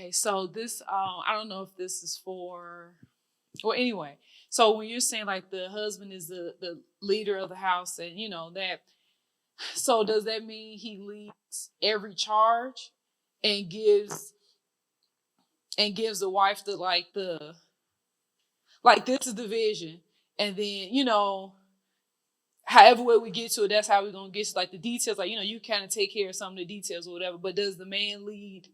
Okay, so this I don't know if this is for well anyway. So when you're saying like the husband is the leader of the house and you know that so does that mean he leads every charge and gives the wife like this is the vision and then you know however way we get to it that's how we're gonna get to like the details like you know you kind of take care of some of the details or whatever but does the man lead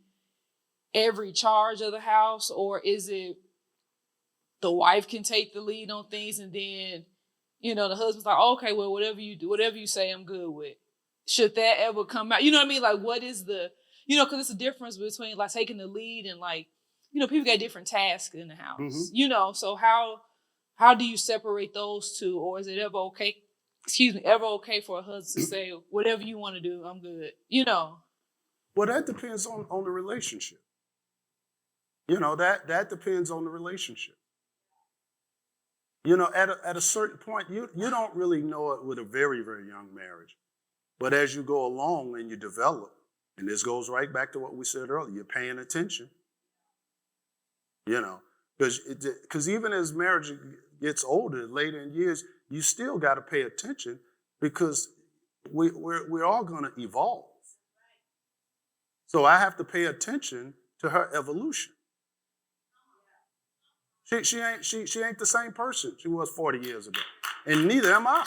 every charge of the house or is it the wife can take the lead on things and then you know the husband's like okay well whatever you do whatever you say I'm good with should that ever come out you know what I mean like what is the you know because it's a difference between like taking the lead and like you know people got different tasks in the house you know so how do you separate those two or is it ever okay ever okay for a husband to say whatever you want to do I'm good you know. Well, that depends on the relationship. You know, that depends on the relationship. You know, at a certain point, you don't really know it with a very, very young marriage. But as you go along and you develop, and this goes right back to what we said earlier, you're paying attention, you know, because even as marriage gets older, later in years, you still got to pay attention because we're all going to evolve. So I have to pay attention to her evolution. She ain't the same person she was 40 years ago. And neither am I.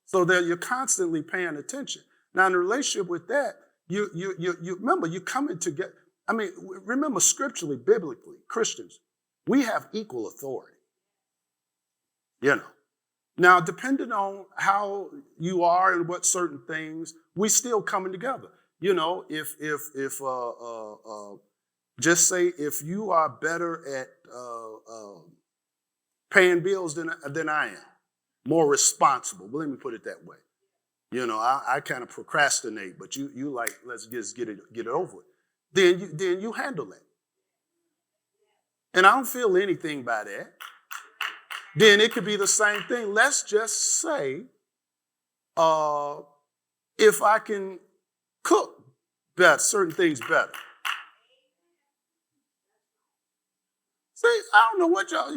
So that you're constantly paying attention. Now in a relationship with that, you remember you're coming together. I mean, remember scripturally, biblically, Christians, we have equal authority. You know. Now, depending on how you are and what certain things, we still coming together. You know, if just say if you are better at paying bills than I am, more responsible. But let me put it that way. You know, I kind of procrastinate, but you like let's just get it over with. Then you handle it, and I don't feel anything by that. Then it could be the same thing. Let's just say, if I can cook better, certain things better. See, I don't know what y'all.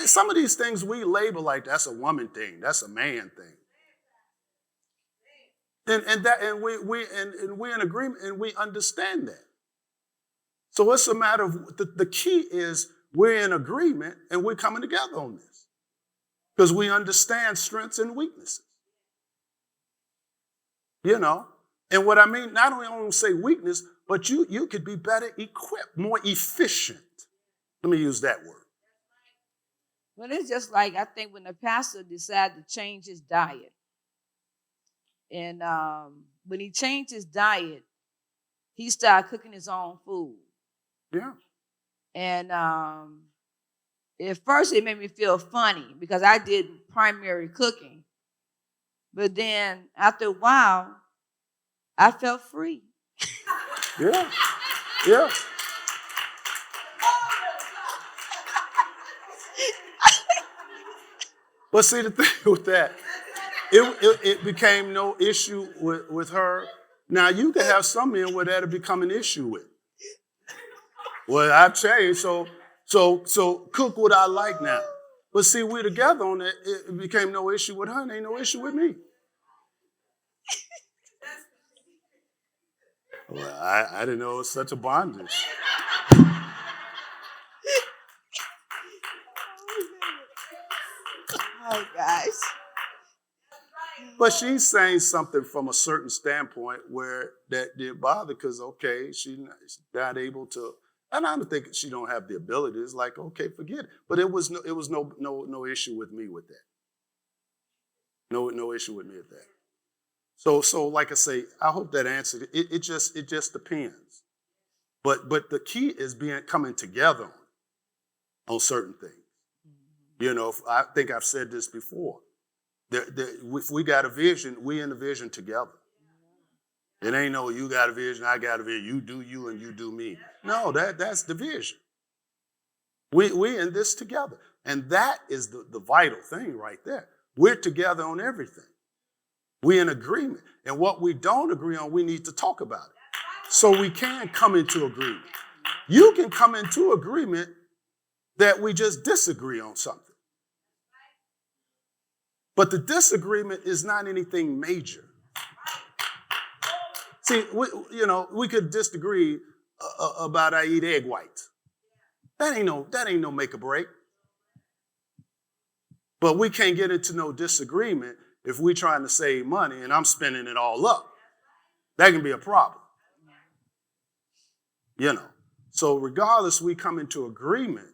Some of these things we label like that's a woman thing, that's a man thing. And we're in agreement and we understand that. So it's a matter of the key is we're in agreement and we're coming together on this. Because we understand strengths and weaknesses. You know? And what I mean, not only I don't say weakness, but you could be better equipped, more efficient. Let me use that word. Well, it's just like I think when the pastor decided to change his diet. And when he changed his diet, he started cooking his own food. Yeah. And at first it made me feel funny because I did primary cooking. But then after a while, I felt free. Yeah. Yeah. But see, the thing with that, it became no issue with her. Now, you can have some men where that'll become an issue with. Well, I've changed, so cook what I like now. But see, we're together on that. It became no issue with her and ain't no issue with me. Well, I didn't know it was such a bondage. Oh, gosh. But she's saying something from a certain standpoint where that did bother because, okay, she's not able to, and I don't think she don't have the ability. It's like, okay, forget it. But it was no issue with me with that. No issue with me with that. So like I say, I hope that answered it. It just depends. But the key is coming together on certain things. You know, I think I've said this before. If we got a vision, we in the vision together. It ain't no you got a vision, I got a vision, you do you and you do me. No, that's the vision. We in this together. And that is the vital thing right there. We're together on everything. We in agreement. And what we don't agree on, we need to talk about it. So we can come into agreement. You can come into agreement that we just disagree on something. But the disagreement is not anything major. See, we could disagree about I eat egg whites. That ain't no make or break. But we can't get into no disagreement if we're trying to save money and I'm spending it all up. That can be a problem. So regardless, we come into agreement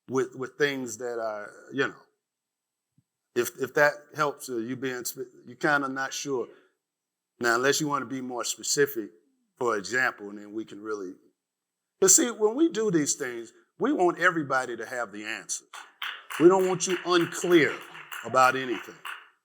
with things that are, if that helps you kind of not sure. Now, unless you want to be more specific, for example, and then we can really. But see, when we do these things, we want everybody to have the answers. We don't want you unclear about anything.